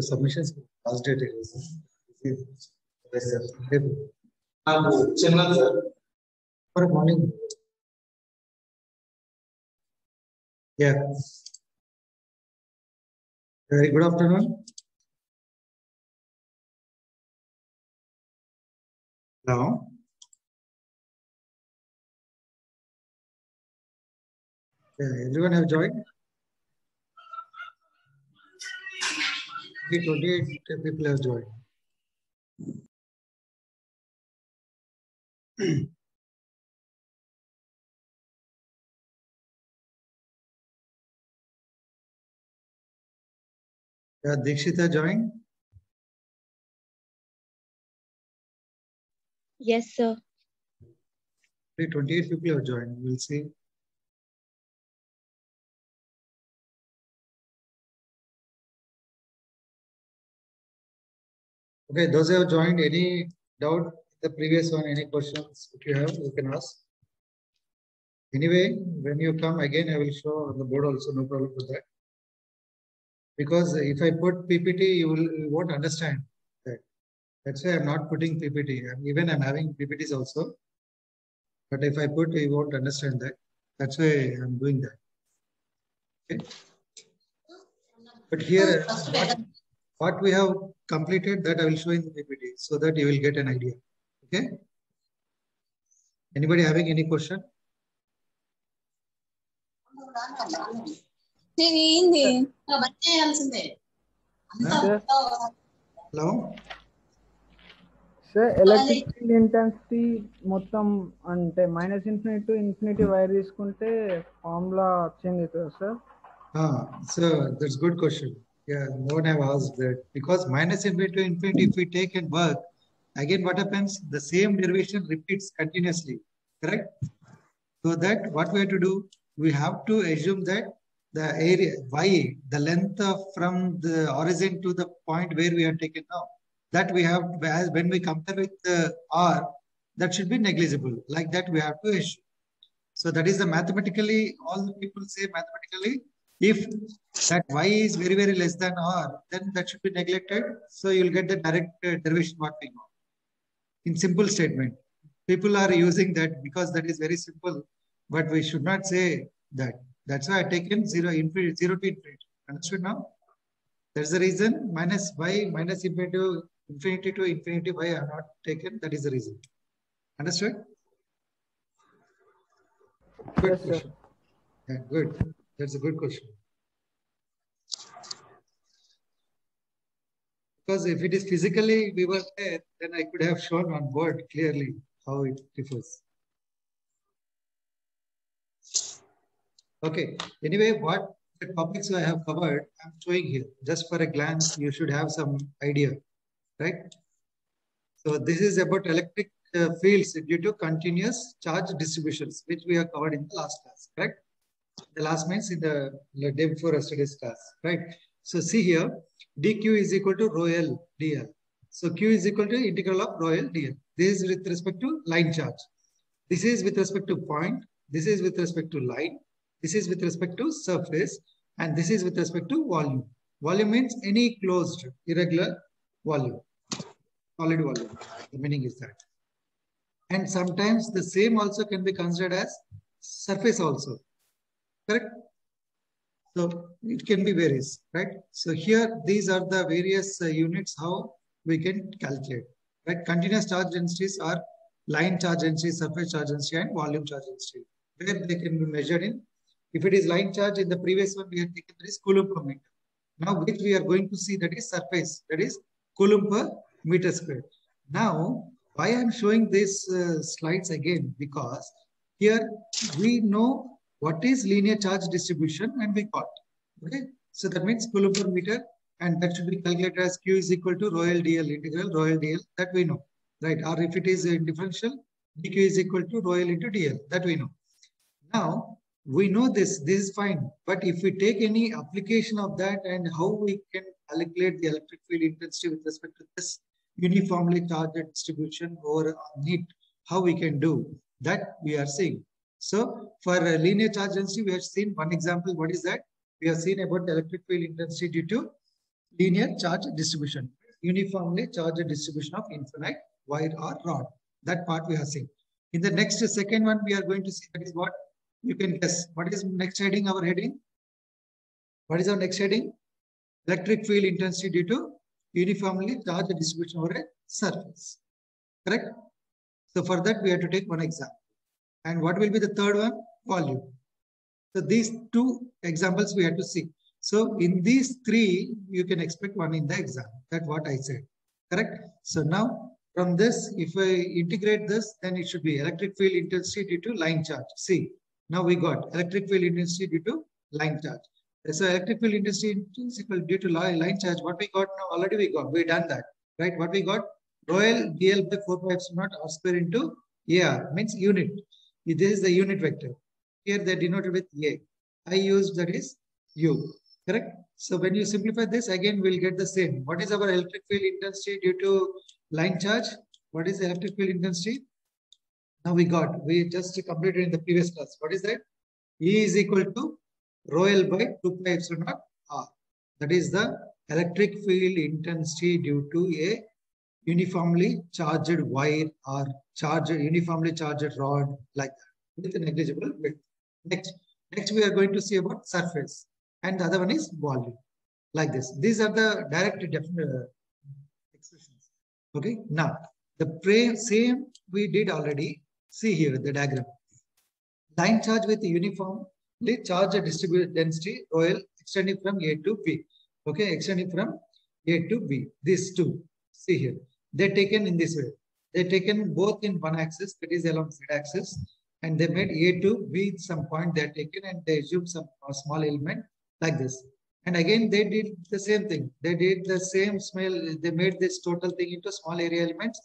Submissions last date is for morning. Yeah. Very good afternoon. Now. Everyone have joined? 28 people have joined. Dikshita joined? Yes, sir. 28 people have joined. We'll see. Okay, those who have joined, any doubt the previous one, any questions if you have, you can ask. Anyway, when you come again, I will show on the board also, no problem with that. Because if I put PPT, you won't understand that. That's why I'm not putting PPT. Even I'm having PPTs also. But if I put, you won't understand that. That's why I'm doing that. Okay. But here, what we have completed, that I will show in the PPT so that you will get an idea. Okay. Anybody having any question? Hello? Sir, electric field intensity మొత్తం అంటే -infinity to infinity wire తీసుకుంటే formula change అవుతుందా sir? So that's good question. Yeah, no one have asked that because -infinity to infinity, if we take and work, again what happens? The same derivation repeats continuously, correct? So that what we have to do, we have to assume that the area y, the length of from the origin to the point where we are taken now, that we have, as when we compare with the r, that should be negligible. Like that we have to assume. So that is the mathematically, all the people say mathematically, if that y is very, very less than r, then that should be neglected. So you'll get the direct derivation what we know. In simple statement, people are using that because that is very simple, but we should not say that. That's why I taken 0 to infinity. Understood now? That's the reason minus y minus infinity to infinity y I have not taken. That is the reason. Understood? Good Yes, question. Yeah, good. That's a good question. Because if it is physically we were there, then I could have shown on board clearly how it differs. Okay. Anyway, what the topics I have covered, I'm showing here. Just for a glance, you should have some idea, right? So this is about electric fields due to continuous charge distributions, which we have covered in the last class, correct? The last means in the day before yesterday's class, right? So see here, dq is equal to rho l dl. So q is equal to integral of rho l dl. This is with respect to line charge. This is with respect to point. This is with respect to line. This is with respect to surface, and this is with respect to volume. Volume means any closed, irregular volume, solid volume. The meaning is that. And sometimes the same also can be considered as surface also. Correct? So it can be various, right? So here, these are the various units how we can calculate, right? Continuous charge densities are line charge density, surface charge density, and volume charge density, where they can be measured in. If it is line charge, in the previous one we had taken that is Coulomb per meter. Now, which we are going to see, that is surface, that is Coulomb per meter squared. Now, why I'm showing these slides again? Because here we know what is linear charge distribution, and we got. Okay, so that means Coulomb per meter, and that should be calculated as Q is equal to rho L dl integral rho L dl, that we know, right? Or if it is a differential, dq is equal to rho L into dl, that we know. Now we know this is fine, but if we take any application of that and how we can calculate the electric field intensity with respect to this uniformly charged distribution over NEET, how we can do that, we are seeing. So for linear charge density, we have seen one example. What is that? We have seen about the electric field intensity due to linear charge distribution, uniformly charged distribution of infinite wire or rod. That part we have seen. In the next second one, we are going to see, that is what you can guess. What is next heading? Our heading? What is our next heading? Electric field intensity due to uniformly charged distribution over a surface. Correct? So for that, we have to take one example. And what will be the third one? Volume. So these two examples we have to see. So in these three, you can expect one in the exam. That's what I said. Correct? So now from this, if I integrate this, then it should be electric field intensity due to line charge. See, now we got electric field intensity due to line charge. So electric field intensity is equal due to line charge. What we got now, already we got. We done that. Right? What we got? Rho L dl by 4 pi epsilon naught r square into AR means unit. This is the unit vector. Here they denoted with A. I used that is U. Correct? So when you simplify this, again we'll get the same. What is our electric field intensity due to line charge? What is the electric field intensity? Now we just completed in the previous class. What is that? E is equal to rho L by 2 pi epsilon naught R. That is the electric field intensity due to a uniformly charged wire or uniformly charged rod, like that, with a negligible width. Next we are going to see about surface, and the other one is volume, like this. These are the direct expressions. Okay, now the same we did already. See here the diagram. Line charge with uniformly charged distributed density rho L extending from A to B. Okay, extending from A to B. These two. See here. They're taken in this way. They're taken both in one axis, that is along Z axis, and they made A to B some point they're taken, and they assume some small element like this. And again, they did the same thing. They did the same small, they made this total thing into small area elements,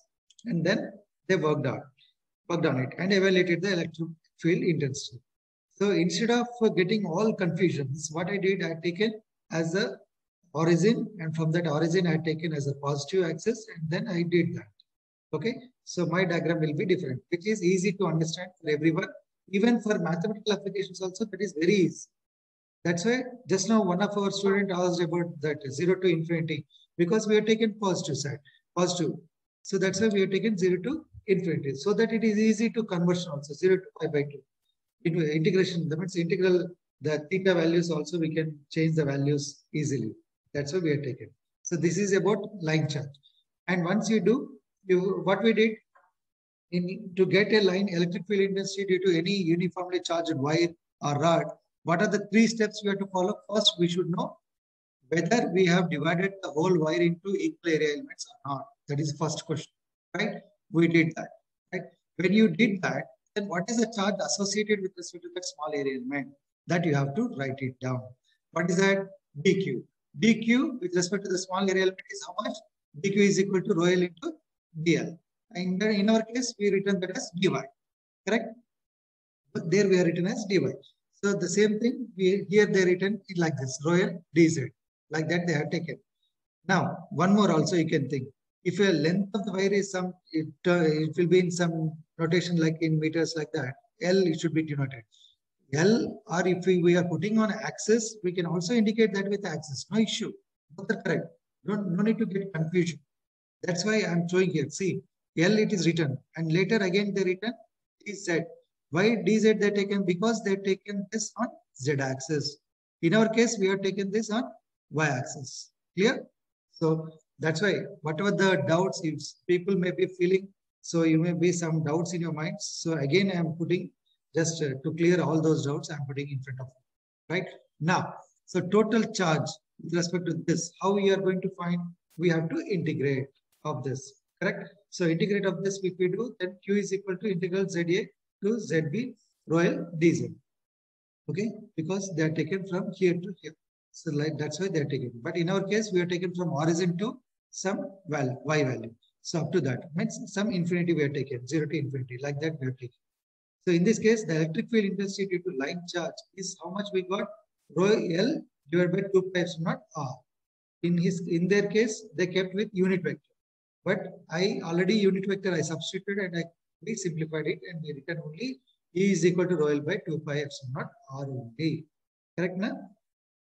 and then they worked on it and evaluated the electric field intensity. So instead of getting all confusions, what I did, I had taken as a origin, and from that origin I had taken as a positive axis, and then I did that. Okay, so my diagram will be different, which is easy to understand for everyone. Even for mathematical applications also, that is very easy. That's why just now one of our students asked about that 0 to infinity, because we have taken positive side, positive. So that's why we have taken 0 to infinity, so that it is easy to conversion also, 0 to pi by 2. Into integration, that means integral, the theta values also we can change the values easily. That's why we have taken. So this is about line charge. And once you do, what we did, to get a line electric field intensity due to any uniformly charged wire or rod, what are the 3 steps we have to follow? First, we should know whether we have divided the whole wire into equal area elements or not. That is the first question, right? We did that, right? When you did that, then what is the charge associated with respect to that small area element? That you have to write it down. What is that? dq. dq with respect to the small area element is how much? dq is equal to rho L into dl. And in our case, we written that as dy, correct? But there we are written as dy. So the same thing, here they written it like this, rho L dz, like that they have taken. Now, one more also you can think. If a length of the wire is some, it will be in some notation like in meters like that. L it should be denoted. L, or if we are putting on axis, we can also indicate that with axis. No issue. Both are correct. No need to get confusion. That's why I'm showing here. See, L it is written, and later again they written DZ. Why DZ they taken? Because they taken this on Z axis. In our case, we have taken this on Y axis. Clear? So that's why whatever the doubts if people may be feeling, so you may be some doubts in your mind. So again, I am putting just to clear all those doubts, I'm putting in front of you. Right? Now, so total charge with respect to this, how we are going to find? We have to integrate of this. Correct? So integrate of this if we do, then Q is equal to integral ZA to ZB rho L dz. Okay? Because they are taken from here to here. So like that's why they are taken. But in our case, we are taken from origin to some value, Y value. So up to that means some infinity we are taken, 0 to infinity, like that we are taken. So in this case, the electric field intensity due to line charge is how much we got? Rho L divided by 2 pi epsilon naught R. In their case, they kept with unit vector. But I already unit vector I substituted and I simplified it and we written only E is equal to rho L by 2 pi epsilon naught R only. Correct now?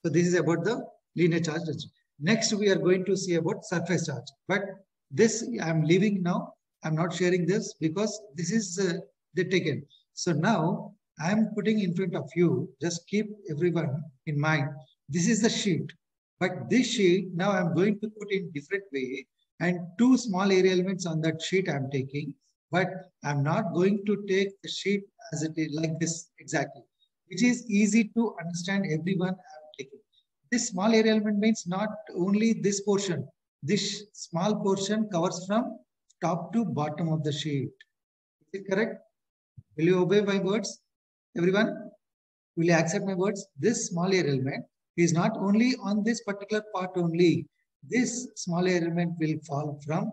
So this is about the linear charge density. Next, we are going to see about surface charge. But this I am leaving now. I am not sharing this because this is the taken. So now I am putting in front of you. Just keep everyone in mind. This is the sheet. But this sheet now I am going to put in different way. And two small area elements on that sheet I am taking. But I am not going to take the sheet as it is like this exactly. Which is easy to understand everyone. This small area element means not only this portion. This small portion covers from top to bottom of the sheet. Is it correct? Will you obey my words? Everyone? Will you accept my words? This small area element is not only on this particular part only. This small area element will fall from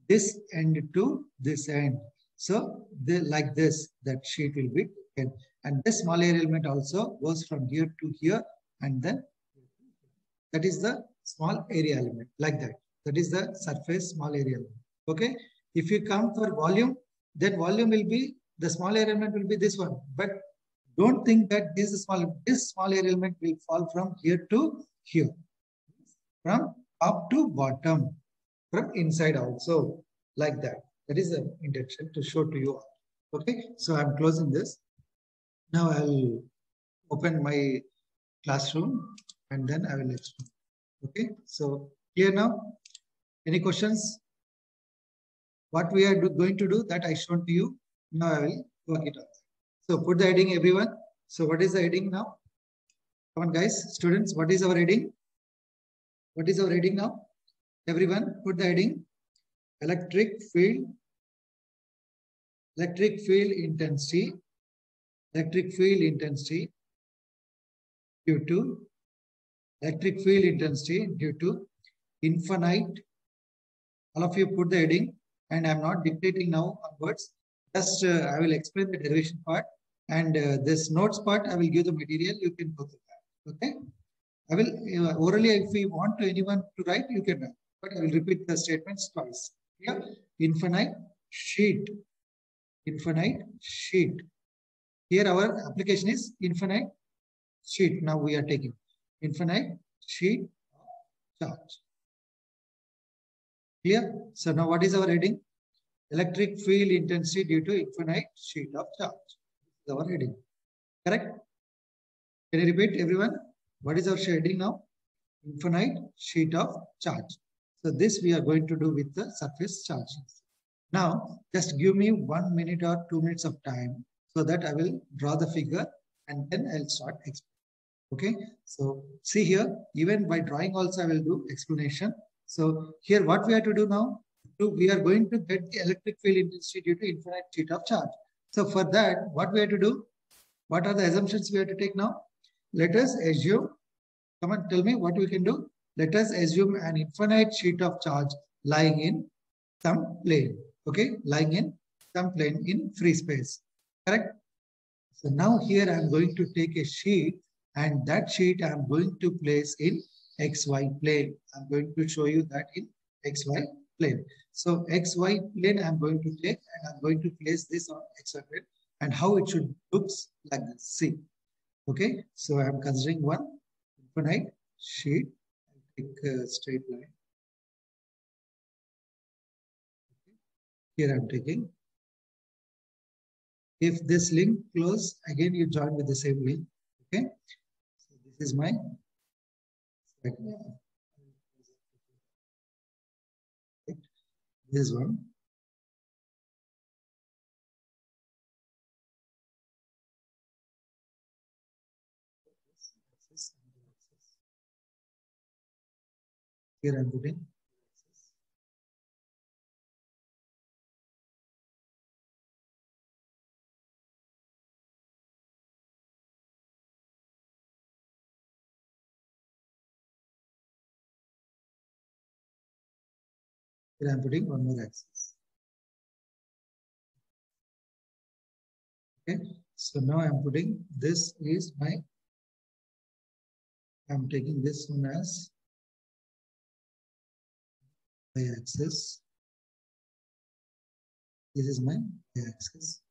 this end to this end. So like this, that sheet will be taken. And this small area element also goes from here to here and then that is the small area element, like that. That is the surface small area element. Okay. If you come for volume, then volume will be, the small area element will be this one. But don't think that this small area element will fall from here to here. From top to bottom. From inside also. Like that. That is the intention to show to you. Okay. So I'm closing this. Now I'll open my classroom. And then I will explain. Okay, so clear now? Any questions? What we are going to do that I shown to you. Now I will work it out. So put the heading, everyone. So what is the heading now? Come on, guys, students. What is our heading? What is our heading now? Everyone, put the heading. Electric field intensity. Electric field intensity due to electric field intensity due to infinite. All of you put the heading, and I'm not dictating now on words. Just I will explain the derivation part, and this notes part I will give the material. You can go through that. Okay. I will orally, if we want to anyone to write, you can write, but I will repeat the statements twice. Here, infinite sheet. Infinite sheet. Here our application is infinite sheet. Now we are taking infinite sheet of charge. Clear? So now what is our heading? Electric field intensity due to infinite sheet of charge. This is our heading. Correct? Can you repeat, everyone? What is our heading now? Infinite sheet of charge. So this we are going to do with the surface charges. Now just give me 1 minute or 2 minutes of time so that I will draw the figure and then I'll start explaining. Okay, so see here, even by drawing also I will do explanation. So here what we have to do now, we are going to get the electric field intensity due to infinite sheet of charge. So for that, what we have to do, what are the assumptions we have to take now? Let us assume, come on, tell me what we can do. Let us assume an infinite sheet of charge lying in some plane, okay, lying in some plane in free space, correct? So now here I am going to take a sheet and that sheet I am going to place in XY plane. I'm going to show you that in XY plane. So XY plane I'm going to take and I'm going to place this on XY plane and how it should looks like this. See, Okay, so I am considering one infinite sheet. I'll take a straight line. Here I am taking. If this link close, again you join with the same link. Okay, so this is my this one. Here I am putting. Here I am putting one more axis. Okay, so now I am putting this is my. I am taking this one as y-axis. This is my y-axis.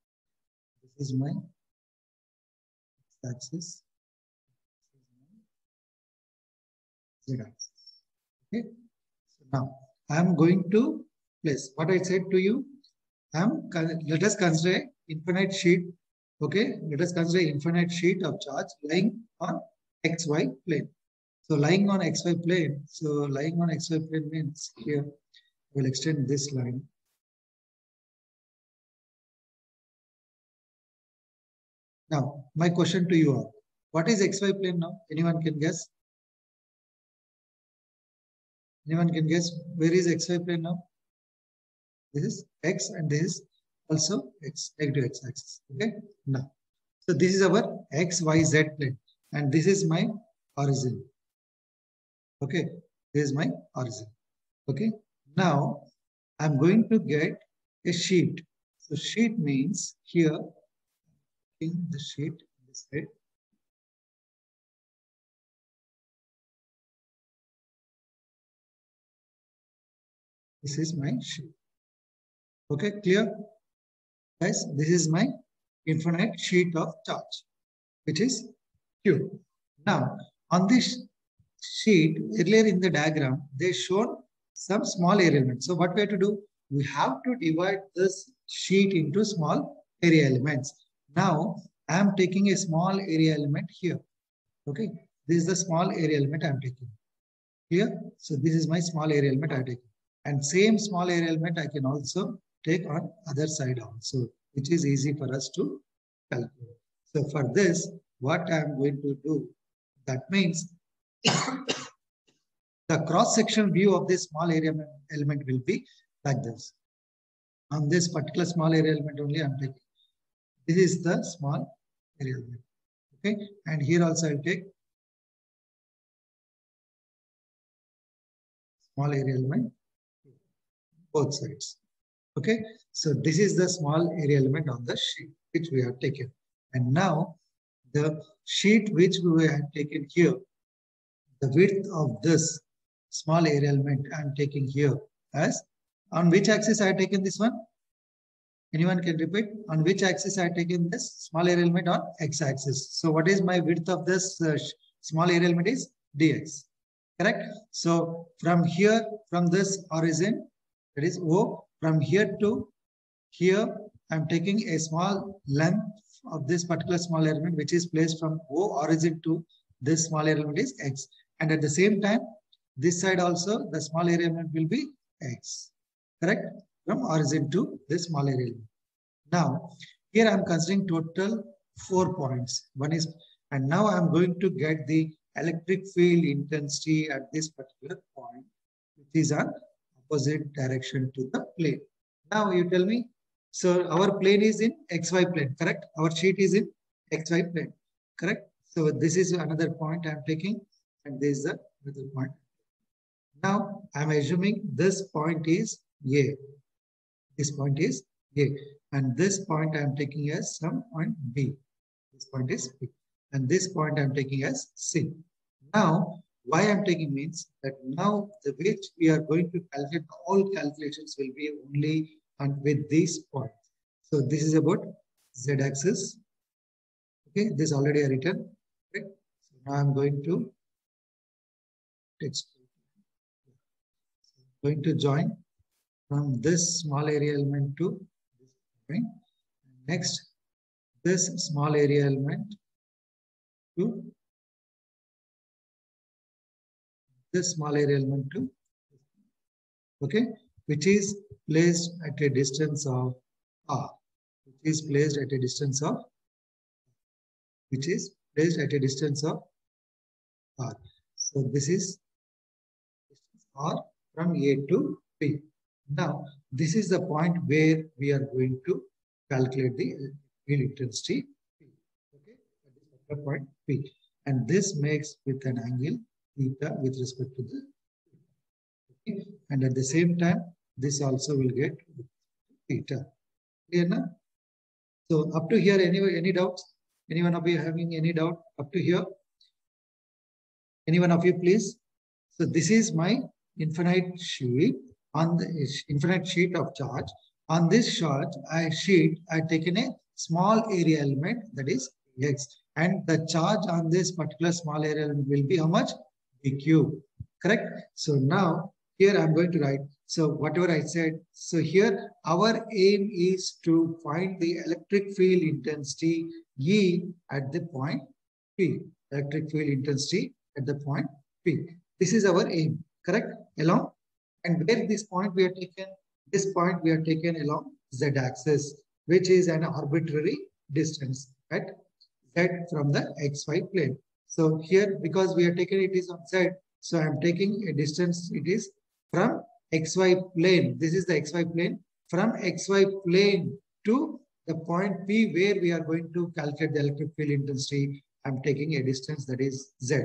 This is my x-axis. Z-axis. Okay. So now I am going to place what I said to you. Let us consider infinite sheet. Okay. Let us consider infinite sheet of charge lying on XY plane. So lying on XY plane. So lying on XY plane means here I will extend this line. Now, my question to you are, what is XY plane now? Anyone can guess? Anyone can guess where is XY plane now? This is X and this is also X, negative X axis. Okay. Now, so this is our XYZ plane and this is my origin. Okay. This is my origin. Okay. Now, I'm going to get a sheet. So sheet means here, in the sheet, this side. This is my sheet. Okay, clear? Guys, this is my infinite sheet of charge, which is Q. Now, on this sheet, earlier in the diagram, they showed some small area elements. So what we have to do? We have to divide this sheet into small area elements. Now, I am taking a small area element here. Okay, this is the small area element I am taking. Here, so this is my small area element I am taking. And same small area element I can also take on other side also, which is easy for us to calculate. So for this, what I am going to do, that means the cross-section view of this small area element will be like this. On this particular small area element only I am taking. This is the small area element. Okay, and here also I'll take small area element, both sides. Okay, so this is the small area element on the sheet which we have taken. And now the sheet which we have taken here, the width of this small area element I am taking here as, on which axis I have taken this one? Anyone can repeat? On which axis I have taken this small area element? On x-axis. So what is my width of this small area element is dx. Correct? So from here, from this origin, that is O, from here to here, I'm taking a small length of this particular small element, which is placed from O origin to this small element is x. And at the same time, this side also, the small area element will be x. Correct? From origin to this small area element. Now, here I'm considering total 4 points. One is, and now I'm going to get the electric field intensity at this particular point, which is on opposite direction to the plane. Now you tell me, so our plane is in XY plane, correct? Our sheet is in XY plane, correct? So this is another point I'm taking, and this is another point. Now I'm assuming this point is A. This point is A. And this point I'm taking as some point B. This point is B. And this point I'm taking as C. Now, why I'm taking means that now the which we are going to calculate, all calculations will be only on with these points. So this is about Z-axis. Okay, this already I written. now I'm going to join from this small area element to this point. Next, this small area element to this small area element to, okay, which is placed at a distance of r, which is placed at a distance of r. So this is r from A to P. Now this is the point where we are going to calculate the field intensity P. Okay, at this particular point P, and this makes with an angle theta with respect to the, okay, and at the same time this also will get theta. Clear now? So up to here, any doubts? Anyone of you having any doubt up to here? Anyone of you, please? So this is my infinite sheet on the infinite sheet of charge. On this sheet, I've taken a small area element, that is x, and the charge on this particular small area element will be how much? dq. Correct? So now here I'm going to write, so whatever I said, so here our aim is to find the electric field intensity E at the point P. Electric field intensity at the point P. This is our aim, correct? Along, and where this point we are taken, this point we are taken along z-axis, which is an arbitrary distance at z from the xy plane. So here, because we are taking it is on z, so I am taking a distance, it is from xy plane. This is the xy plane. From xy plane to the point P where we are going to calculate the electric field intensity, I am taking a distance that is z.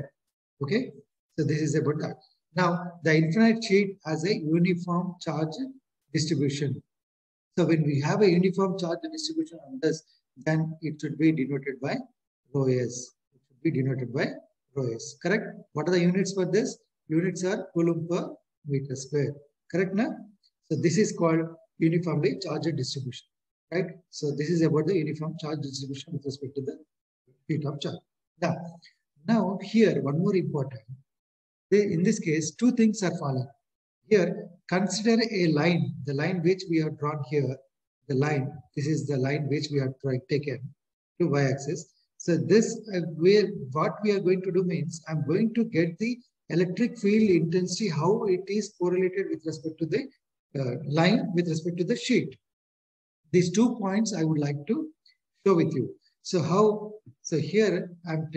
Okay, so this is about that. Now, the infinite sheet has a uniform charge distribution. So when we have a uniform charge distribution on this, then it should be denoted by rho s. It should be denoted by rho s. Correct? What are the units for this? Units are coulomb per meter square. Correct now? So this is called uniformly charged distribution. Right? So this is about the uniform charge distribution with respect to the field of charge. Now here one more important. In this case, two things are following. Here, consider a line, the line which we have drawn here, the line, this is the line which we have taken to y-axis. So this, what we are going to do means, I'm going to get the electric field intensity, how it is correlated with respect to the line, with respect to the sheet. These 2 points I would like to show with you. So here I'm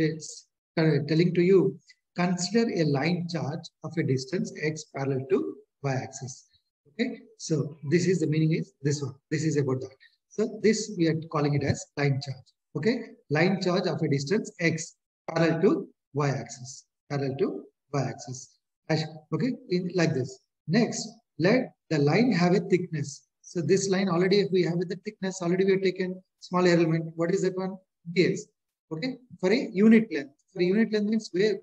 telling to you, consider a line charge of a distance x parallel to y-axis. Okay, so this is the meaning is this one. This is about that. So this we are calling it as line charge. Okay, line charge of a distance x parallel to y-axis. Parallel to y-axis. Okay, like this. Next, let the line have a thickness. So this line already, if we have the thickness, already we have taken small element. What is that one? dx. Okay, for a unit length. For a unit length means where?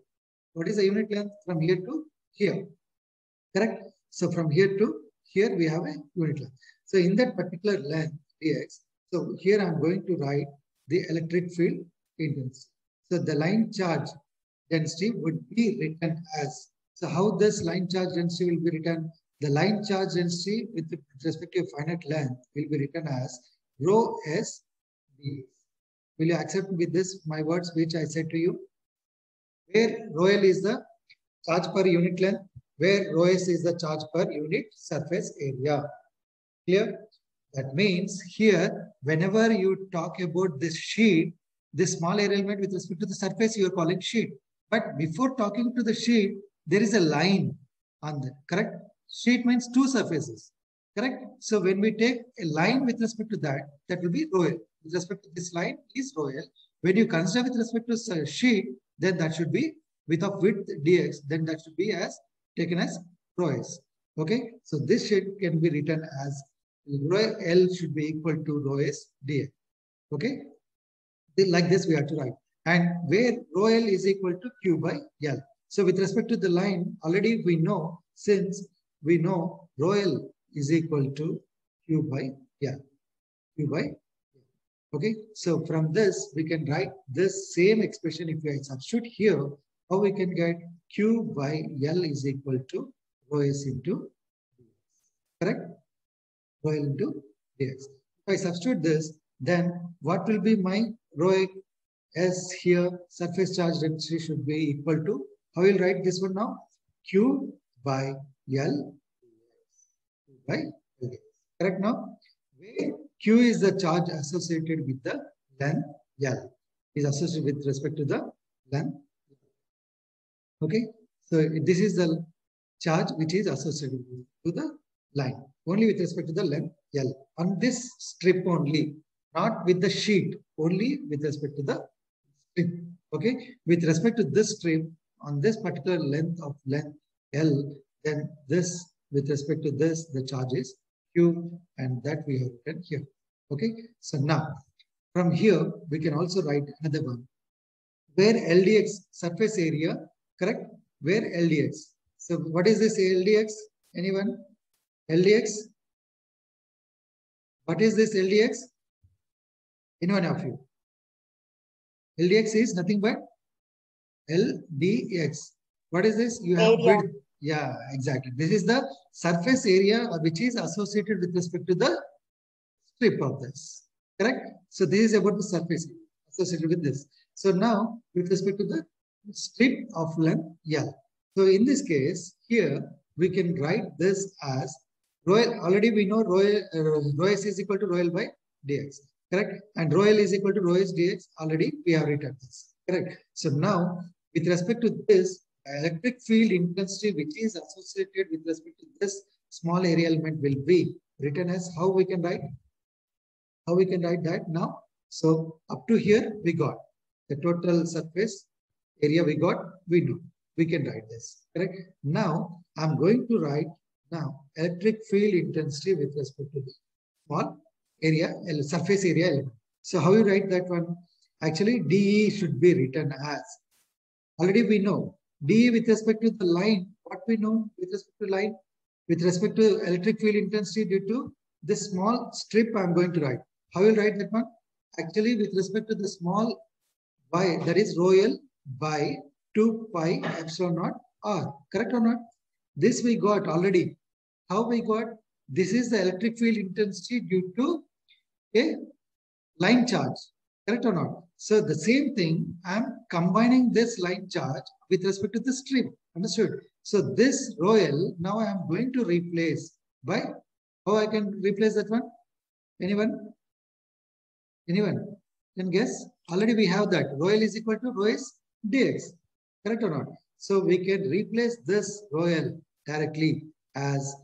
What is the unit length from here to here? Correct? So from here to here we have a unit length. So in that particular length dx, so here I'm going to write the electric field intensity. So the line charge density would be written as, so how this line charge density will be written? The line charge density with respect to finite length will be written as rho s dx. Will you accept with this my words which I said to you? Where rho L is the charge per unit length, where rho S is the charge per unit surface area. Clear? That means here, whenever you talk about this sheet, this small area element with respect to the surface, you are calling sheet. But before talking to the sheet, there is a line on that, correct? Sheet means 2 surfaces, correct? So when we take a line with respect to that, that will be rho L. With respect to this line is rho L. When you consider with respect to sheet, then that should be width dx, then that should be as taken as rho s. Okay, so this sheet can be written as rho L should be equal to rho s dx. Okay, like this we have to write, and where rho L is equal to Q by L. So with respect to the line, already we know, since we know rho L is equal to Q by L. Q by L. Okay, so from this, we can write this same expression. If we substitute here, how we can get Q by L is equal to rho S into dx. Correct? Rho L into dx. If I substitute this, then what will be my rho S here? Surface charge density should be equal to, how will write this one now? Q by L by L. Correct now? Where Q is the charge associated with the length L, is associated with respect to the length. Okay, so this is the charge which is associated to the line, only with respect to the length L. On this strip only, not with the sheet, only with respect to the strip. Okay, with respect to this strip, on this particular length L, then this, with respect to this, the charge is Q, and that we have written here. Okay, so now from here we can also write another one, where LDX, surface area, correct? Where LDX. So what is this LDX? Anyone? LDX? What is this LDX? Anyone of you? LDX is nothing but LDX. What is this? You have area. width. Yeah, exactly. This is the surface area which is associated with respect to the strip of this. Correct? So this is about the surface associated with this. So now with respect to the strip of length L. So in this case, here we can write this as rho L. Already we know rho S is equal to rho L by dx. Correct? And rho L is equal to rho S dx. Already we have written this. Correct? So now with respect to this, electric field intensity which is associated with respect to this small area element will be written as, how we can write? How we can write that now? So up to here we got the total surface area we got, we know. We can write this. Correct? Now I'm going to write now electric field intensity with respect to the small area, surface area element. So how you write that one? Actually, DE should be written as, already we know DE with respect to the line. What we know with respect to line? With respect to electric field intensity due to this small strip, I'm going to write. How will write that one? Actually, with respect to the small y, that is rho L by 2 pi epsilon naught r. Correct or not? This we got already. How we got? This is the electric field intensity due to a line charge. Correct or not? So the same thing, I'm combining this line charge with respect to the strip. Understood? So this rho L, now I'm going to replace by, how I can replace that one? Anyone? Anyone can guess? Already we have that. Rho L is equal to rho S dx. Correct or not? So we can replace this rho L directly as,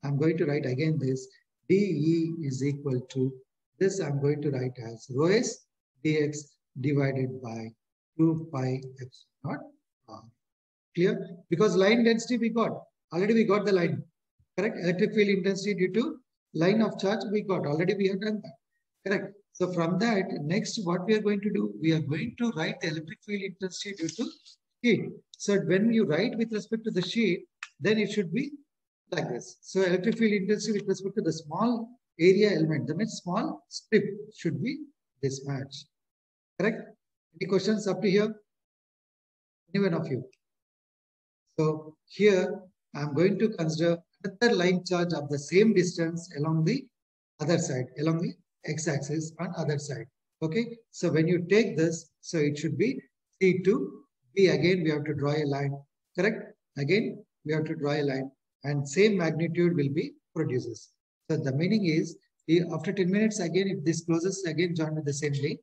I'm going to write again this, dE is equal to, this I'm going to write as rho S dx divided by 2 pi epsilon naught r. Clear? Because line density we got. Already we got the line. Correct? Electric field intensity due to line of charge we got. Already we have done that. Correct? So from that, next what we are going to do, we are going to write the electric field intensity due to sheet. So when you write with respect to the sheet, then it should be like this. So electric field intensity with respect to the small area element, that means small strip, should be this much. Correct? Any questions up to here? Anyone of you? So here I'm going to consider another line charge of the same distance along the other side, along the x-axis on other side. Okay. So when you take this, so it should be C to B. Again, we have to draw a line. Correct? Again, we have to draw a line, and same magnitude will be produces. So the meaning is, after 10 minutes, again, if this closes, again join with the same link.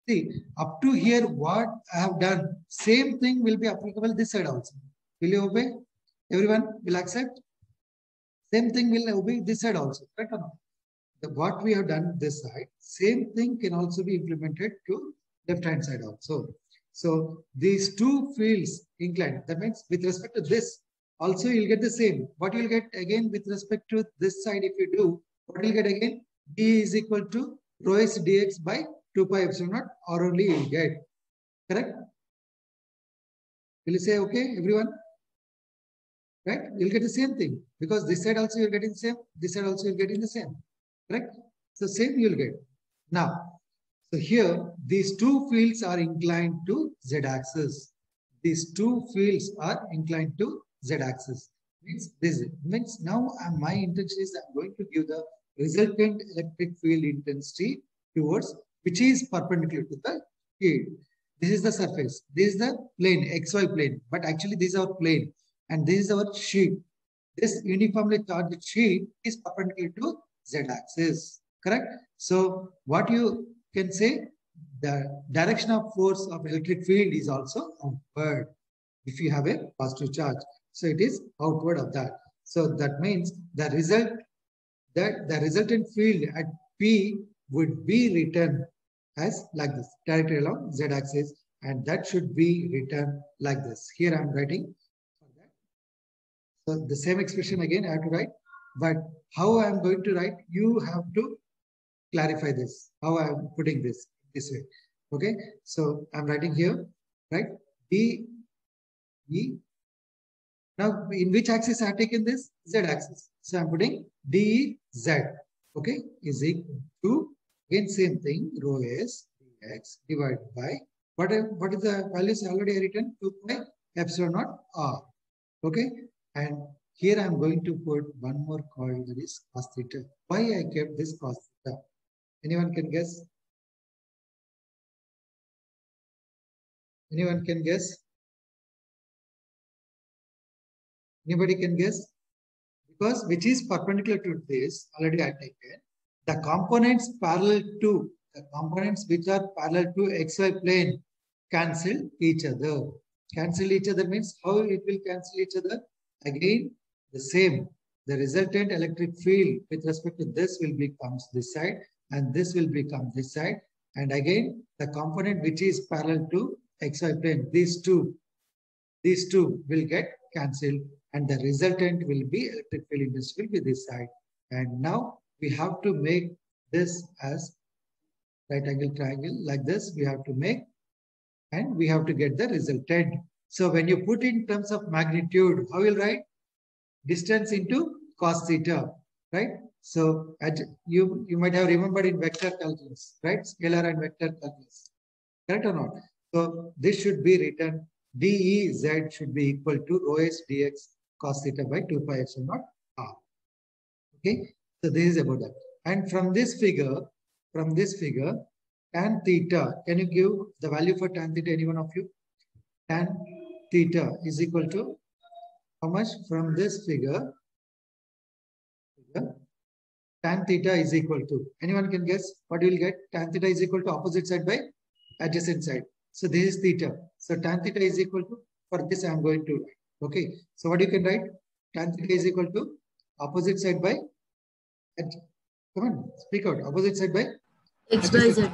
See, up to here, what I have done, same thing will be applicable this side also. Will you obey? Everyone will accept? Same thing will obey this side also. Correct or not? What we have done this side, same thing can also be implemented to left hand side also. So these two fields inclined, that means with respect to this, also you'll get the same. What you'll get again with respect to this side, if you do, what you'll get again? D is equal to rho S dx by 2 pi epsilon naught, or only you'll get. Correct? Will you say okay, everyone? Right? You'll get the same thing, because this side also you're getting the same, this side also you're getting the same. Correct? So same you'll get. Now, So here, these two fields are inclined to z-axis. These two fields are inclined to z-axis. Means now my intention is I'm going to give the resultant electric field intensity towards which is perpendicular to the field. This is the surface. This is the plane, XY plane. But actually, this is our plane, and this is our sheet. This uniformly charged sheet is perpendicular to z-axis. Correct? So what you can say, the direction of force of electric field is also outward if you have a positive charge. So it is outward of that. So that means the resultant field at P would be written as like this, directly along z-axis, and that should be written like this. Here I am writing for that. So the same expression again I have to write, but how I am going to write, you have to clarify this, how I am putting this way. Okay, so I'm writing here, right? D, E. Now, in which axis I have taken this? Z axis. So I'm putting D, Z. Okay, is equal to, again, same thing, rho S dx divided by, what is the values already written? 2 pi epsilon naught R. Okay, and here I'm going to put one more called, that is cos theta. Why I kept this cos theta? Anyone can guess? Anyone can guess? Anybody can guess? Because which is perpendicular to this, already I taken. The components parallel to, the components which are parallel to XY plane cancel each other. Cancel each other means how it will cancel each other? Again, the same. The resultant electric field with respect to this will become this side, and this will become this side. And again, the component which is parallel to XY plane, these two will get cancelled, and the resultant will be electric field intensity will be this side. And now we have to make this as right angle triangle like this. We have to make, and we have to get the resultant. So when you put in terms of magnitude, how will you write? Distance into cos theta, right? So you might have remembered in vector calculus, right? Scalar and vector calculus, correct or not? So this should be written, dEz should be equal to rho s dx cos theta by 2 pi epsilon naught r. Okay, so this is about that. And from this figure, tan theta, can you give the value for tan theta, any one of you? Tan theta is equal to how much? From this figure, tan theta is equal to, anyone can guess what you will get? Tan theta is equal to opposite side by adjacent side. So this is theta. So tan theta is equal to, for this I am going to write. Okay. So what you can write? Tan theta is equal to opposite side by, come on, speak out. Opposite side by? X by Z.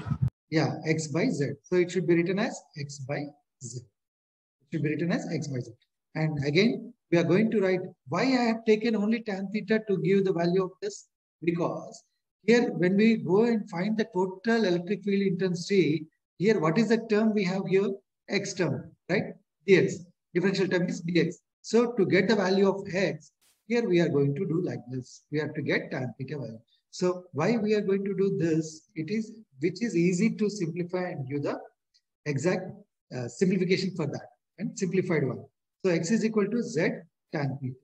Yeah, X by Z. So it should be written as X by Z. It should be written as X by Z. And again, we are going to write why I have taken only tan theta to give the value of this. Because here, when we go and find the total electric field intensity, here, what is the term we have here? X term, right? Dx. Differential term is dx. So to get the value of x, here we are going to do like this. We have to get tan theta value. So why we are going to do this? It is, which is easy to simplify and give the exact simplification for that, and simplified one. So x is equal to z tan theta.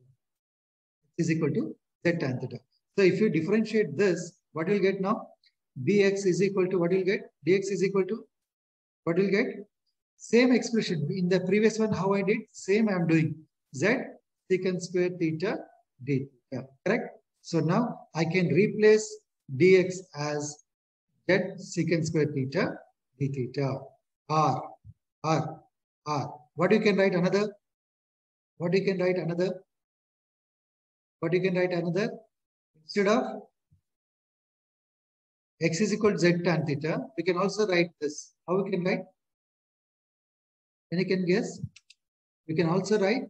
X is equal to z tan theta. So if you differentiate this, what will get now? Dx is equal to, what will get? Dx is equal to, what will get? Same expression. In the previous one, how I did? Same I am doing. Z secant square theta d theta. Correct? So now I can replace dx as z secant square theta d theta. R. What you can write another? What you can write another? What you can write another? Instead of x is equal to z tan theta, we can also write this. How we can write? Any can guess? We can also write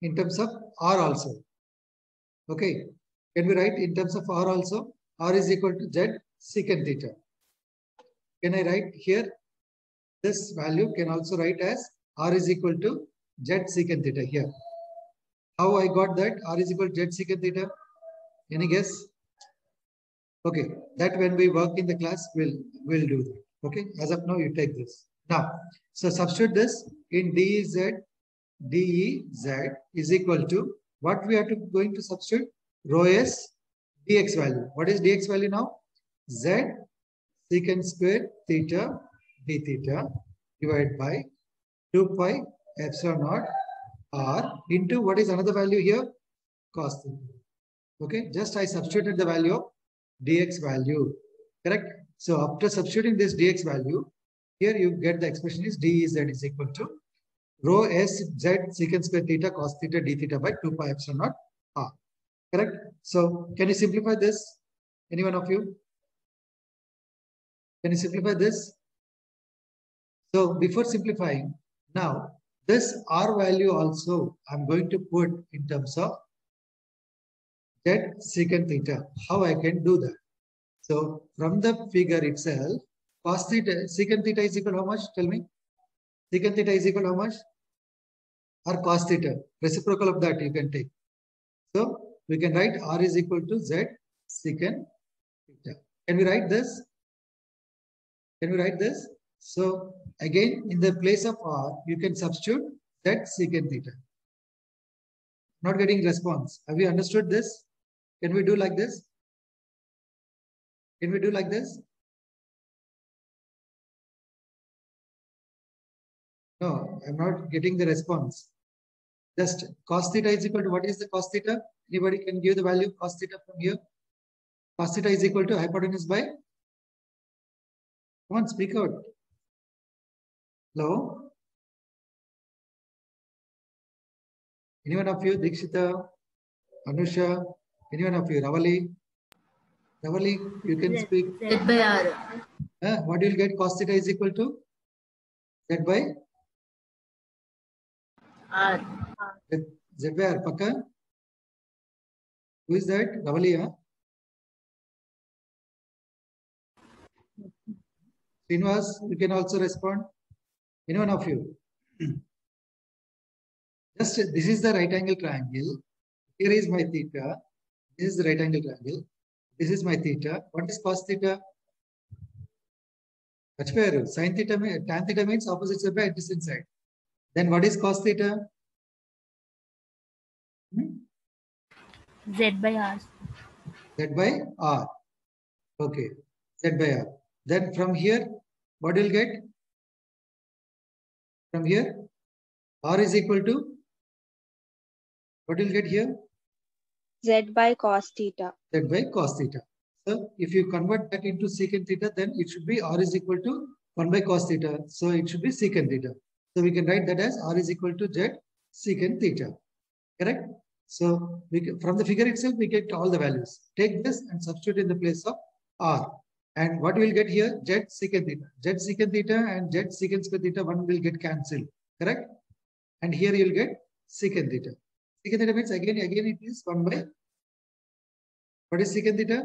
in terms of r also. Okay. Can we write in terms of r also? R is equal to z secant theta. Can I write here? This value can also write as r is equal to z secant theta here. How I got that? R is equal to z secant theta. Any guess? Okay, that when we work in the class, we'll do that. Okay, as of now, you take this. Now, so substitute this in dez is equal to what we are going to substitute? Rho s dx value. What is dx value now? Z secant square theta d theta divided by 2 pi epsilon naught r into what is another value here? Cos theta. Okay, just I substituted the value of dx value, correct? So after substituting this dx value, here you get the expression is dez is equal to rho s z secant square theta cos theta d theta by 2 pi epsilon naught r, correct? So can you simplify this? Any one of you? Can you simplify this? So before simplifying, now this r value also I'm going to put in terms of z secant theta. How I can do that? So from the figure itself, cos theta, secant theta is equal to how much? Tell me. Secant theta is equal to how much? Or cos theta. Reciprocal of that you can take. So we can write r is equal to z secant theta. Can we write this? Can we write this? So again, in the place of r, you can substitute z secant theta. Not getting response. Have you understood this? Can we do like this? Can we do like this? No, I'm not getting the response. Just cos theta is equal to what is the cos theta? Anybody can give the value cos theta from here? Cos theta is equal to hypotenuse by? Come on, speak out. Hello? Anyone of you? Dikshita, Anusha, anyone of you? Ravali? Ravali, you can speak. Z by R. What do you get? Cos theta is equal to? Z by? R. Z by R. Pakka? Who is that? Ravali, huh? Srinivas, you can also respond. Anyone of you? Just this is the right angle triangle. Here is my theta. This is the right angle triangle. This is my theta. What is cos theta? Sin theta, tan theta means opposite side by adjacent side. Then what is cos theta? Z by R. Z by R. Okay. Z by R. Then from here, what will get? From here, R is equal to? What will get here? Z by cos theta. Z by cos theta. So if you convert that into secant theta, then it should be R is equal to 1 by cos theta. So it should be secant theta. So we can write that as R is equal to Z secant theta. Correct? So from the figure itself, we get all the values. Take this and substitute in the place of R. And what we'll get here? Z secant theta. Z secant theta and Z secant square theta, one will get cancelled. Correct? And here you'll get secant theta. Secant theta means again it is 1 by. What is secant theta?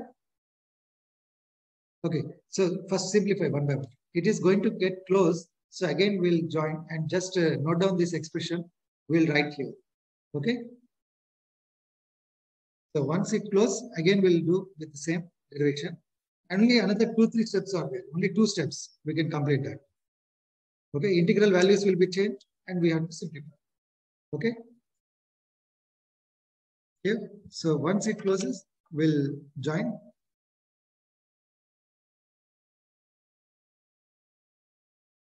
Okay, so first simplify one by one. It is going to get close. So again we'll join and just note down this expression. We'll write here. Okay. So once it close, again we'll do with the same derivation. And only another 2-3 steps are there. Only 2 steps we can complete that. Okay, integral values will be changed and we have to simplify. Okay. Here. So once it closes, we'll join.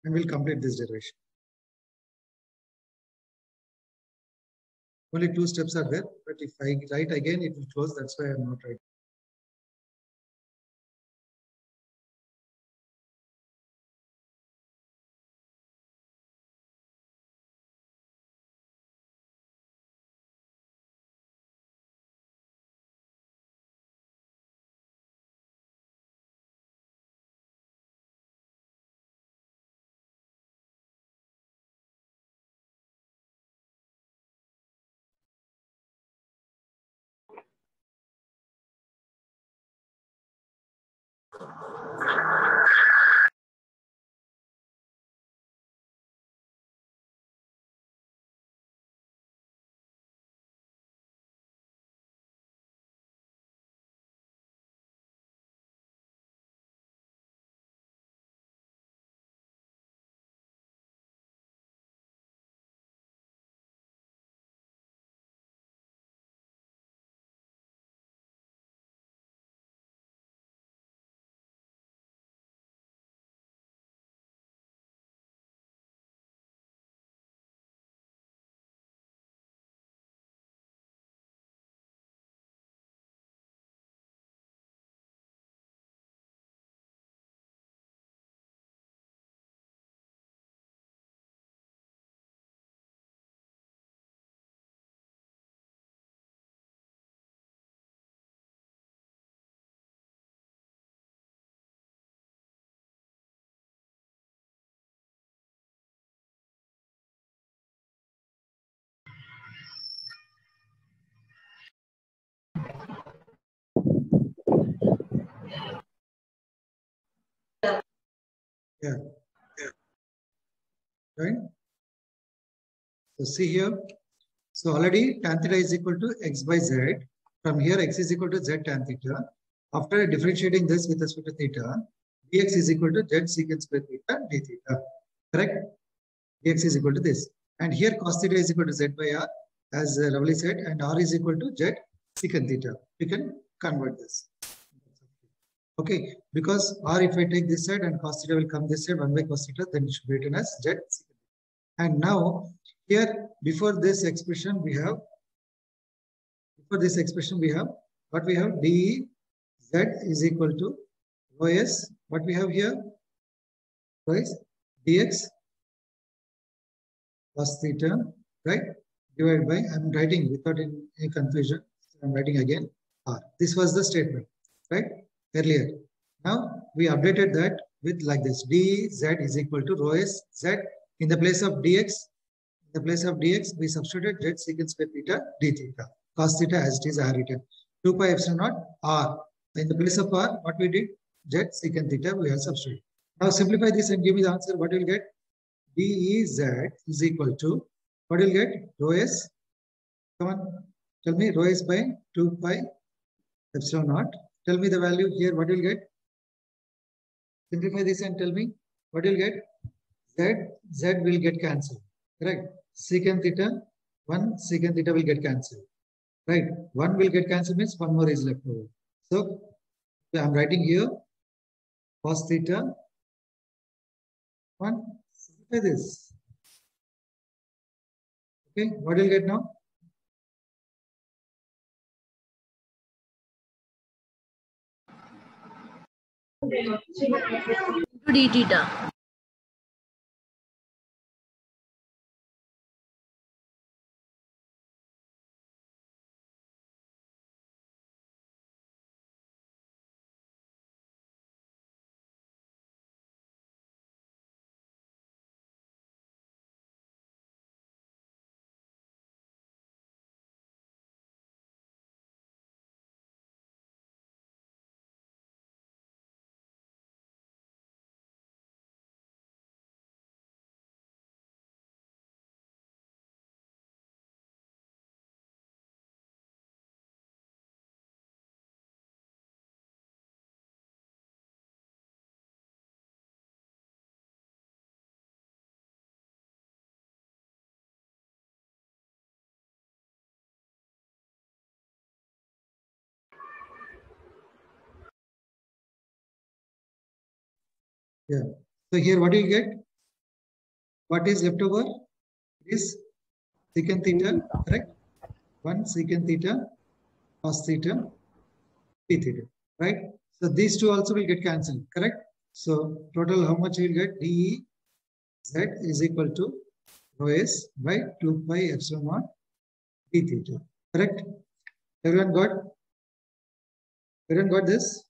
And we'll complete this derivation. Only 2 steps are there, but if I write again, it will close. That's why I'm not writing. Yeah. Right. So see here. So already tan theta is equal to x by z. From here, x is equal to z tan theta. After differentiating this with respect to theta, dx is equal to z secant square theta d theta. Correct? Dx is equal to this. And here cos theta is equal to z by r, as Ravali said, and r is equal to z secant theta. We can convert this. Okay, because r, if I take this side and cos theta will come this side, 1 by cos theta, then it should be written as z secant theta. And now here, before this expression, we have what we have d z is equal to rho s. What we have here, rho s dx cos theta, right? Divided by, I'm writing without any confusion. I'm writing again r. This was the statement, right? Earlier. Now we updated that with like this: dz is equal to rho s z. In the place of dx, we substituted z secant square theta d theta. Cos theta as it is, I have written 2 pi epsilon naught r. In the place of r, what we did, z secant theta, we have substituted. Now simplify this and give me the answer. What you will get? dez is equal to, what you will get? Rho s. Come on, tell me, rho s by 2 pi epsilon naught. Tell me the value here. What you will get? Simplify this and tell me what you will get. Z will get cancelled. Correct? Secant theta, 1 secant theta will get cancelled. Right? 1 will get cancelled means 1 more is left over. So I'm writing here cos theta 1. Simplify this. Okay, what will you get now? Into d theta. Yeah. So here what do you get? What is left over? It is secant theta, correct? 1 secant theta cos theta d theta, right? So these two also will get cancelled, correct? So total how much you will get? dez is equal to rho s by 2 pi epsilon naught d theta, correct? Everyone got this?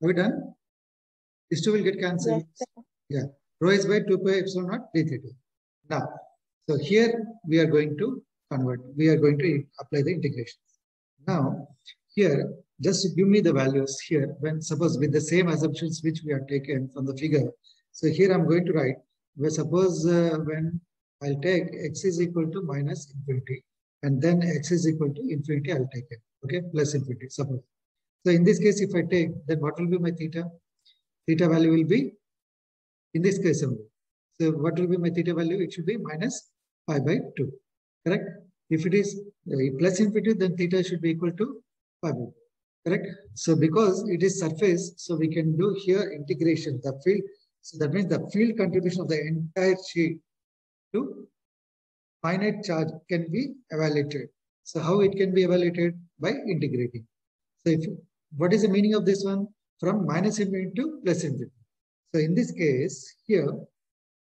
Have we done? These two will get cancelled. Yes, yeah. Rho is by 2 pi epsilon naught d theta. Now, so here we are going to convert. We are going to apply the integrations. Now, here, just to give me the values here, when suppose with the same assumptions which we have taken from the figure. So here I'm going to write, where suppose when I'll take x is equal to minus infinity, and then x is equal to infinity, I'll take it. Okay, plus infinity, suppose. So in this case, if I take, then what will be my theta? Theta value will be, in this case only. So what will be my theta value? It should be minus pi by 2. Correct? If it is plus infinity, then theta should be equal to pi by 2. Correct? So because it is surface, so we can do here integration, the field. So that means the field contribution of the entire sheet to finite charge can be evaluated. So how it can be evaluated? By integrating. So what is the meaning of this one? From minus infinity to plus infinity. So in this case, here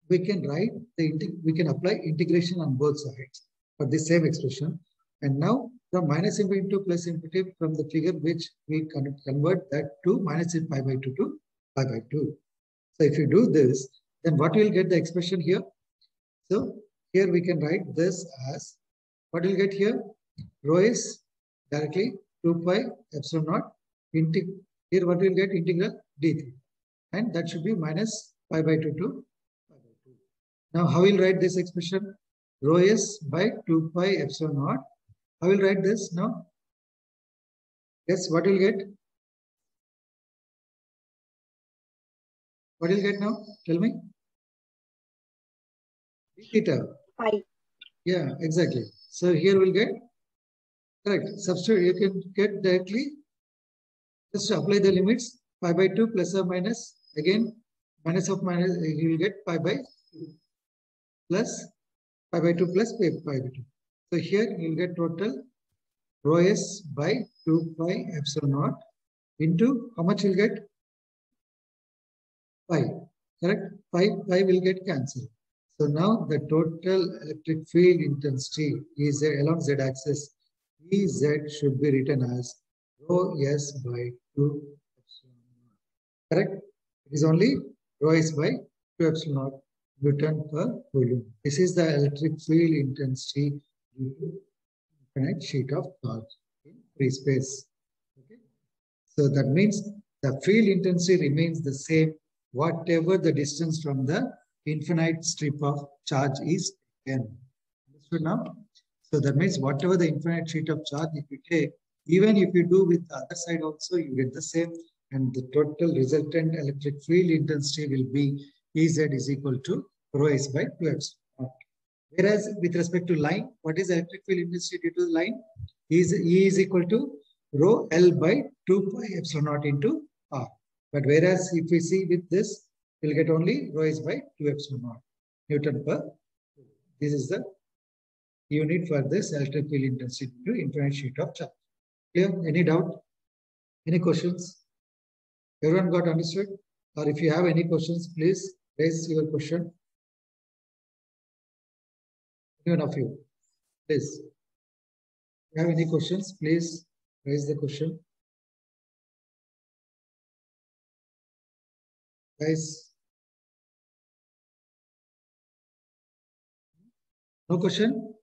we can write we can apply integration on both sides for the same expression. And now from minus infinity to plus infinity, from the figure which we can convert that to minus pi by 2 to pi by 2. So if you do this, then what will get the expression here? So here we can write this as, what will get here? Rho is directly 2 pi epsilon naught Here what we'll get? Integral d theta. And that should be minus pi by 2 to pi by 2. Now, how will write this expression? Rho s by 2 pi epsilon naught. How will write this now? Yes, what will get? What will get now? Tell me. D theta. Pi. Yeah, exactly. So here we'll get, correct. Substitute, you can get directly, just apply the limits, pi by 2 plus or minus, again, minus of minus, you will get pi by 2 plus pi by 2 plus pi by 2. So here you will get total rho s by 2 pi epsilon naught into how much you will get? Pi, correct? Pi will get cancelled. So now the total electric field intensity is along z axis. Ez should be written as rho s by 2 epsilon naught. Correct? It is only rho s by 2 epsilon naught Newton per coulomb. This is the electric field intensity due to infinite sheet of charge in free space. Okay? So that means the field intensity remains the same whatever the distance from the infinite strip of charge is taken. Understood now? So that means whatever the infinite sheet of charge if you take, even if you do with the other side also, you get the same, and the total resultant electric field intensity will be Ez is equal to rho s by 2 epsilon naught. Whereas with respect to line, what is electric field intensity due to the line? E is equal to rho L by 2 pi epsilon naught into R. But whereas if we see with this, we'll get only rho s by 2 epsilon naught Newton per. This is the unit for this electric field intensity to infinite sheet of charge. Clear? Any doubt? Any questions? Everyone got understood? Or if you have any questions, please raise your question. Any one of you, please. If you have any questions, please raise the question. Guys, no question?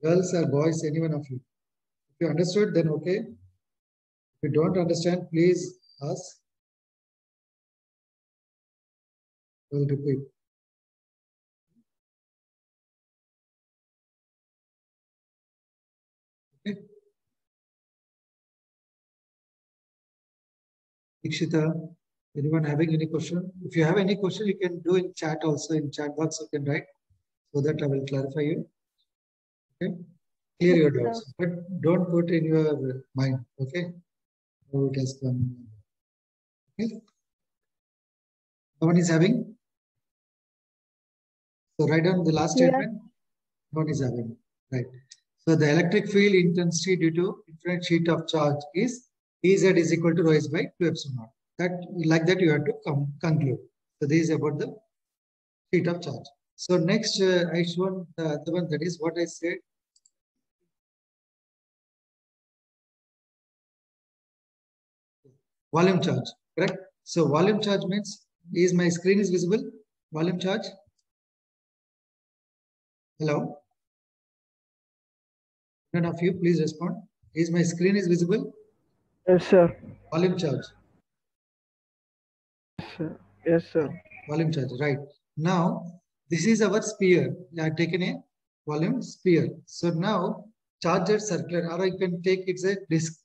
Girls or boys, any one of you? If you understood, then okay. If you don't understand, please ask. I will repeat. Okay. Ikshita, anyone having any question? If you have any question, you can do in chat also. In chat box, you can write so that I will clarify you. Okay. Clear your doubts, but don't put in your mind. Okay. How it has come. Okay. No one is having. So write down the last statement. No one is having. Right. So the electric field intensity due to infinite sheet of charge is Ez is equal to rho s by 2 epsilon naught. That like that you have to conclude. So this is about the sheet of charge. So next I shown the other one, that is what I said. Volume charge, correct? So volume charge means, is my screen is visible? Volume charge? Hello? None of you, please respond. Is my screen is visible? Yes, sir. Volume charge. Yes, sir. Volume charge, right. Now, this is our sphere. I have taken a volume sphere. So now, charged circular, or I can take it's a disk.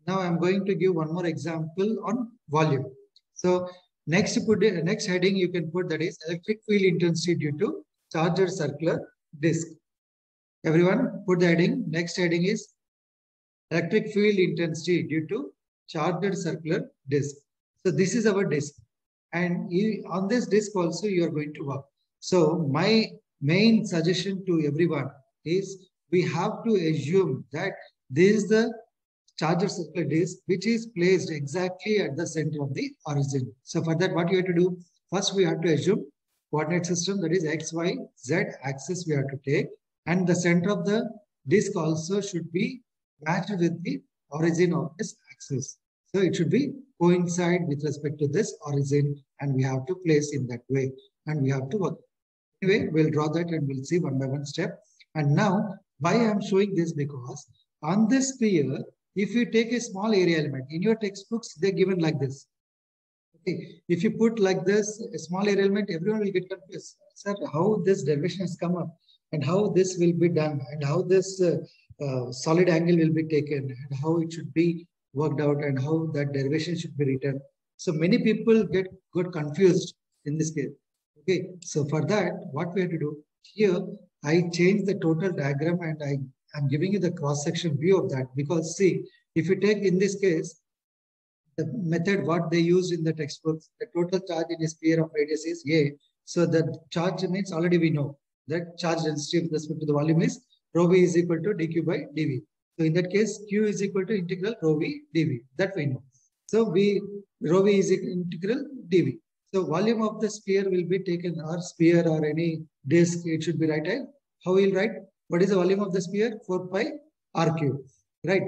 Now I'm going to give one more example on volume. So next heading you can put, that is electric field intensity due to charged circular disk. Everyone put the heading. Next heading is electric field intensity due to charged circular disk. So this is our disk, and on this disk also you are going to work. So my main suggestion to everyone is we have to assume that this is the charged circular disk which is placed exactly at the center of the origin. So for that, what you have to do? First, we have to assume coordinate system, that is x, y, z axis we have to take, and the center of the disk also should be matched with the origin of this axis. So it should be coincide with respect to this origin, and we have to place in that way, and we have to work. Anyway, we'll draw that and we'll see one by one step. And now, why I am showing this? Because on this sphere, if you take a small area element, in your textbooks, they're given like this. Okay, if you put like this, a small area element, everyone will get confused. Sir, how this derivation has come up and how this will be done and how this solid angle will be taken and how it should be worked out and how that derivation should be written. So many people got confused in this case. Okay, so for that, what we have to do here, I change the total diagram and I'm giving you the cross-section view of that, because see, if you take in this case, the method what they use in the textbooks, the total charge in a sphere of radius is A. So the charge means already we know that charge density with respect to the volume is rho v is equal to dq by dv. So in that case, q is equal to integral rho v dv. That we know. So rho v is integral dv. So volume of the sphere will be taken, or sphere or any disk, it should be right. How we'll write? What is the volume of the sphere? 4 pi r cube, right?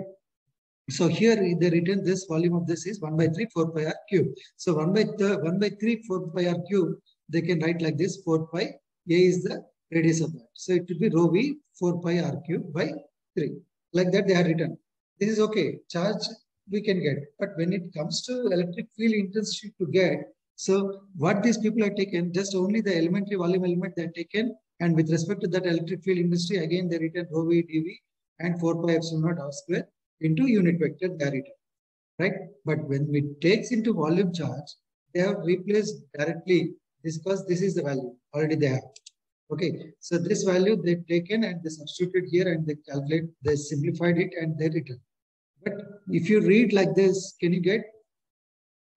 So here they written this volume of this is 1 by 3 4 pi r cube. So 1 by 3 4 pi r cube, they can write like this: 4 pi, a is the radius of that. So it will be rho v 4 pi r cube by 3. Like that they are written. This is okay. Charge we can get. But when it comes to electric field intensity to get, so what these people have taken, just only the elementary volume element they have taken, and with respect to that electric field intensity, again they written rho v dv and 4 pi epsilon naught r square into unit vector they are written, right? But when we takes into volume charge, they have replaced directly this, because this is the value already they have. Okay, so this value they've taken and they substituted here and they calculate, they simplified it and they written. But if you read like this, can you get?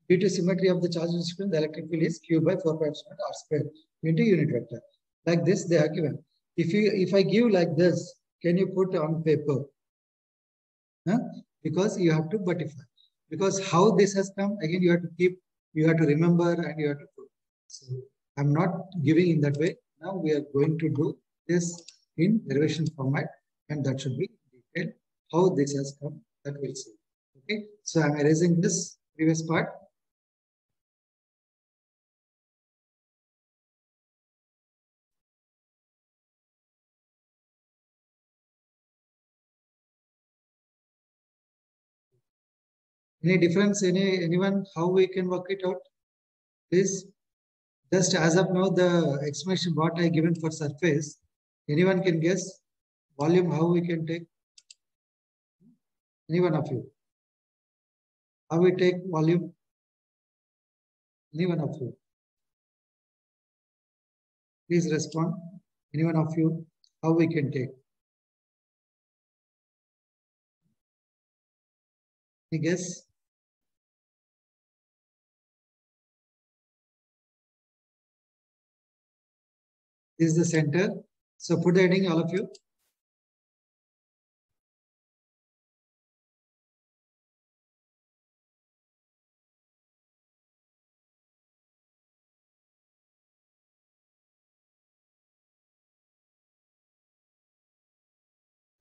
Due to symmetry of the charge distribution, the electric field is q by 4 pi epsilon r square into unit vector. Like this they are given. If I give like this, can you put on paper? Huh? Because you have to buttify. Because how this has come, again you have to keep, you have to remember and you have to put. So I'm not giving in that way. Now we are going to do this in derivation format, and that should be detailed. How this has come, that we'll see. Okay, so I'm erasing this previous part. Any difference? Anyone? How we can work it out? Please. Just as of now, the explanation what I given for surface, anyone can guess? Volume, how we can take? Any one of you? How we take volume? Any one of you? Please respond. Any one of you? How we can take? Any guess? This is the center. So put the heading, all of you.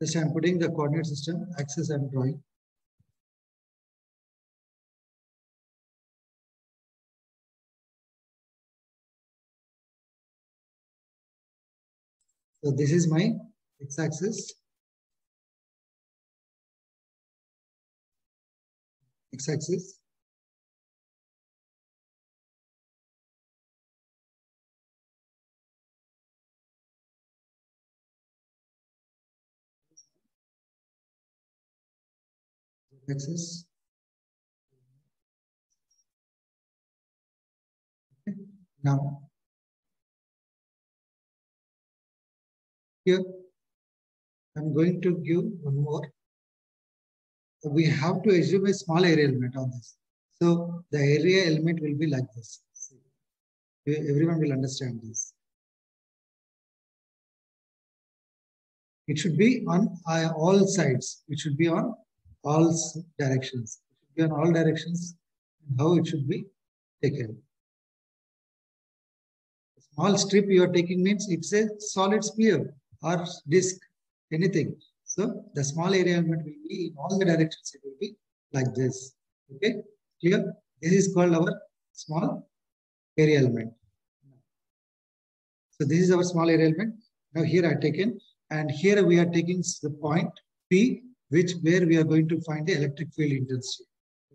Just I'm putting the coordinate system, axis I'm drawing. So this is my x-axis. X-axis. Axis. Okay. Now, here I'm going to give one more. We have to assume a small area element on this. So the area element will be like this. Everyone will understand this. It should be on all sides. It should be on all directions. It should be on all directions. And how it should be taken. A small strip you are taking means it's a solid sphere or disc, anything. So the small area element will be in all the directions. It will be like this. Okay, clear? This is called our small area element. So this is our small area element. Now here I taken, and here we are taking the point P where we are going to find the electric field intensity.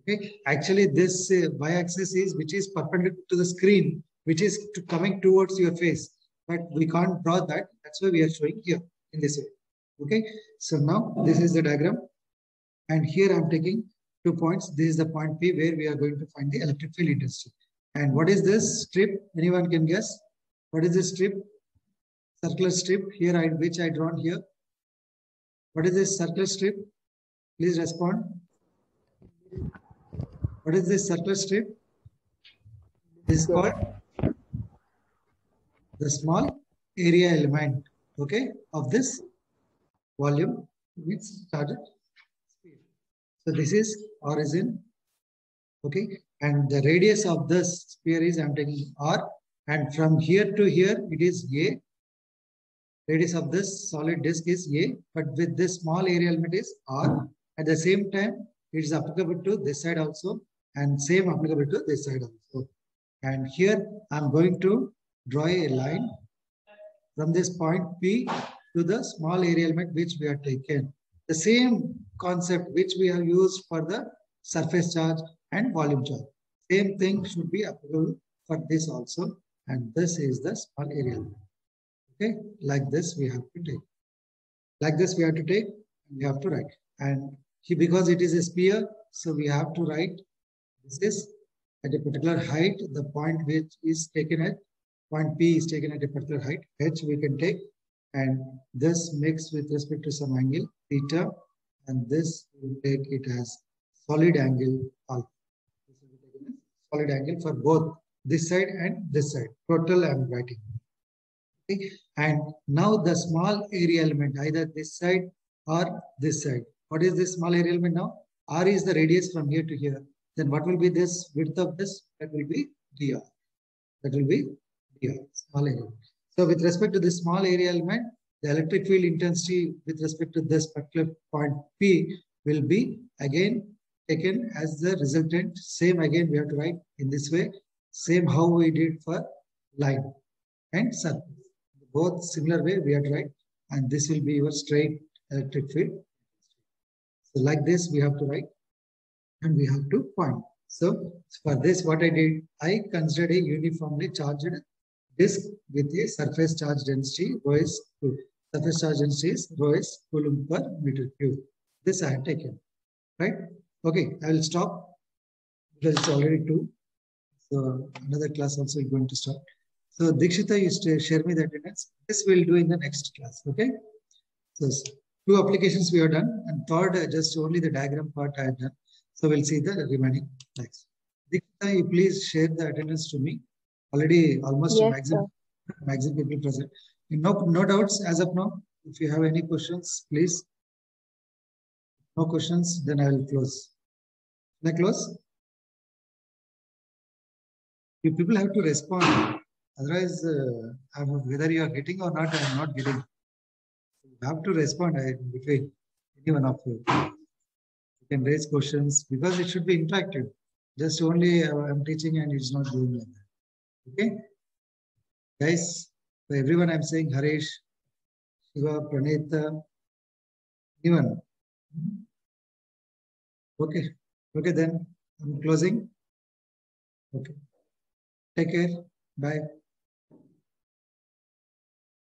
Okay, actually this y-axis is which is perpendicular to the screen, which is coming towards your face, but we can't draw that. That's why we are showing here in this way. Okay, so now this is the diagram, and here I'm taking 2 points. This is the point P where we are going to find the electric field intensity. And what is this strip? Anyone can guess? What is this strip? Circular strip here, which I drawn here. What is this circular strip? Please respond. What is this circular strip? This is called the small area element, okay, of this volume with charged sphere. So this is origin, okay, and the radius of this sphere is, I'm taking R, and from here to here it is A. Radius of this solid disk is A, but with this small area element is R. At the same time, it is applicable to this side also, and same applicable to this side also. And here I'm going to draw a line from this point P to the small area element which we have taken. The same concept which we have used for the surface charge and volume charge. Same thing should be applicable for this also. And this is the small area element. Okay, like this we have to take. Like this we have to take, we have to write. And because it is a sphere, so we have to write this is at a particular height, the point which is taken at, point P is taken at a particular height, H we can take, and this mixed with respect to some angle, theta, and this will take it as solid angle alpha. This will be taken as solid angle for both this side and this side. Total I'm writing. Okay. And now the small area element, either this side or this side. What is this small area element now? R is the radius from here to here. Then what will be this width of this? That will be dr. That will be dr, small area. So with respect to this small area element, the electric field intensity with respect to this particular point P will be again taken as the resultant. Same again we have to write in this way. Same how we did for line and surface. Both similar way we have to write, and this will be your straight electric field. So like this we have to write, and we have to point. So for this what I did, I considered a uniformly charged disk with a surface charge density rho is surface charge density is rho is coulomb per meter cube. This I have taken, right? Okay, I will stop because it's already 2. So another class also is going to start. So Dikshita, you share me the attendance. This we'll do in the next class. Okay. So 2 applications we have done, and third just only the diagram part I have done. So we'll see the remaining next. Dikshita, you please share the attendance to me. Already almost maximum people present. No doubts as of now. If you have any questions, please. No questions, then I will close. Can I close? You people have to respond. Otherwise, whether you are getting or not, I am not getting. You have to respond between any one of you. You can raise questions because it should be interactive. Just only I'm teaching and it's not doing like that. Okay? Guys, for everyone I'm saying Harish, Shiva, Pranita, anyone. Okay. Okay, then I'm closing. Okay. Take care. Bye.